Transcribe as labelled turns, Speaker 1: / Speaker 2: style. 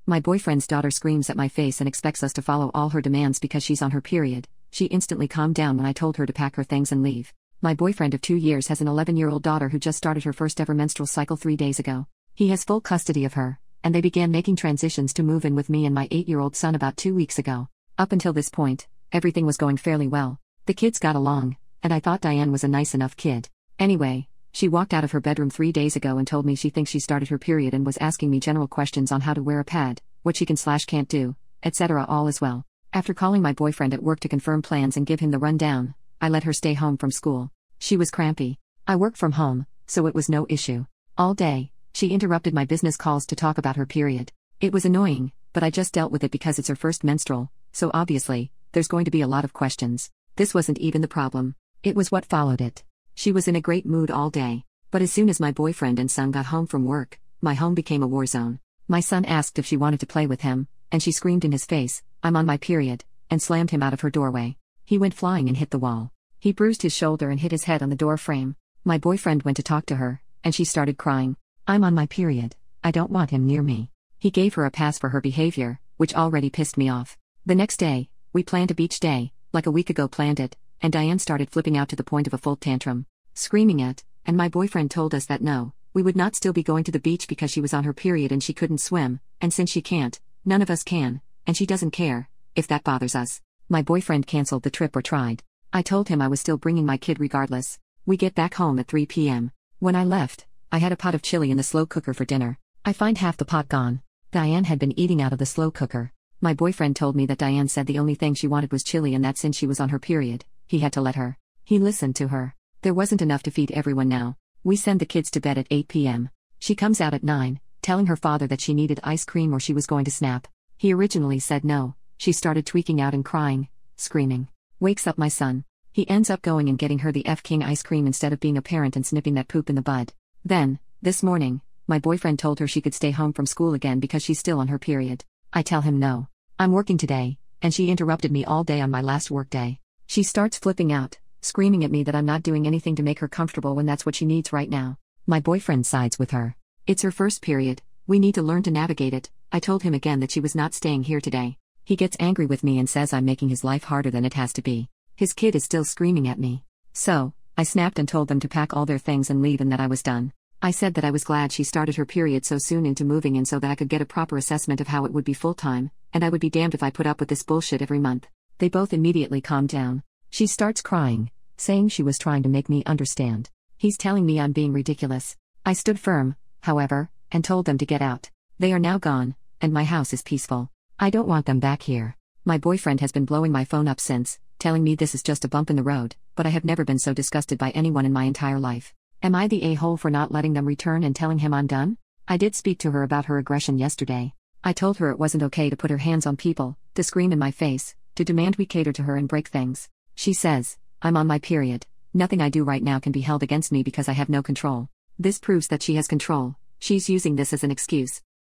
Speaker 1: My boyfriend's daughter screams at my face and expects us to follow all her demands because she's on her period. She instantly calmed down when I told her to pack her things and leave. My boyfriend of 2 years has an 11-year-old daughter who just started her first ever menstrual cycle 3 days ago. He has full custody of her, and they began making transitions to move in with me and my 8-year-old son about 2 weeks ago. Up until this point, everything was going fairly well. The kids got along, and I thought Diane was a nice enough kid. Anyway, she walked out of her bedroom 3 days ago and told me she thinks she started her period and was asking me general questions on how to wear a pad, what she can/can't do, etc. all as well. After calling my boyfriend at work to confirm plans and give him the rundown, I let her stay home from school. She was crampy. I work from home, so it was no issue. All day, she interrupted my business calls to talk about her period. It was annoying, but I just dealt with it because it's her first menstrual, so obviously, there's going to be a lot of questions. This wasn't even the problem. It was what followed it. She was in a great mood all day, but as soon as my boyfriend and son got home from work, my home became a war zone. My son asked if she wanted to play with him, and she screamed in his face, "I'm on my period," and slammed him out of her doorway. He went flying and hit the wall. He bruised his shoulder and hit his head on the door frame. My boyfriend went to talk to her, and she started crying. "I'm on my period. I don't want him near me." He gave her a pass for her behavior, which already pissed me off. The next day, we planned a beach day, like a week ago planned it, and Diane started flipping out to the point of a full tantrum, screaming and my boyfriend told us that no, we would not still be going to the beach because she was on her period and she couldn't swim, and since she can't, none of us can, and she doesn't care, if that bothers us. My boyfriend canceled the trip or tried. I told him I was still bringing my kid regardless. We get back home at 3 p.m. When I left, I had a pot of chili in the slow cooker for dinner. I find half the pot gone. Diane had been eating out of the slow cooker. My boyfriend told me that Diane said the only thing she wanted was chili and that since she was on her period, he had to let her. He listened to her. There wasn't enough to feed everyone now. We send the kids to bed at 8 p.m. She comes out at 9, telling her father that she needed ice cream or she was going to snap. He originally said no. She started tweaking out and crying, screaming. Wakes up my son. He ends up going and getting her the F-King ice cream instead of being a parent and snipping that poop in the bud. Then, this morning, my boyfriend told her she could stay home from school again because she's still on her period. I tell him no. I'm working today, and she interrupted me all day on my last work day. She starts flipping out, screaming at me that I'm not doing anything to make her comfortable when that's what she needs right now. My boyfriend sides with her. It's her first period, we need to learn to navigate it. I told him again that she was not staying here today. He gets angry with me and says I'm making his life harder than it has to be. His kid is still screaming at me. So, I snapped and told them to pack all their things and leave and that I was done. I said that I was glad she started her period so soon into moving in so that I could get a proper assessment of how it would be full-time, and I would be damned if I put up with this bullshit every month. They both immediately calmed down. She starts crying, saying she was trying to make me understand. He's telling me I'm being ridiculous. I stood firm, however, and told them to get out. They are now gone, and my house is peaceful. I don't want them back here. My boyfriend has been blowing my phone up since, telling me this is just a bump in the road, but I have never been so disgusted by anyone in my entire life. Am I the a-hole for not letting them return and telling him I'm done? I did speak to her about her aggression yesterday. I told her it wasn't okay to put her hands on people, to scream in my face, to demand we cater to her and break things. She says, I'm on my period. Nothing I do right now can be held against me because I have no control. This proves that she has control. She's using this as an excuse.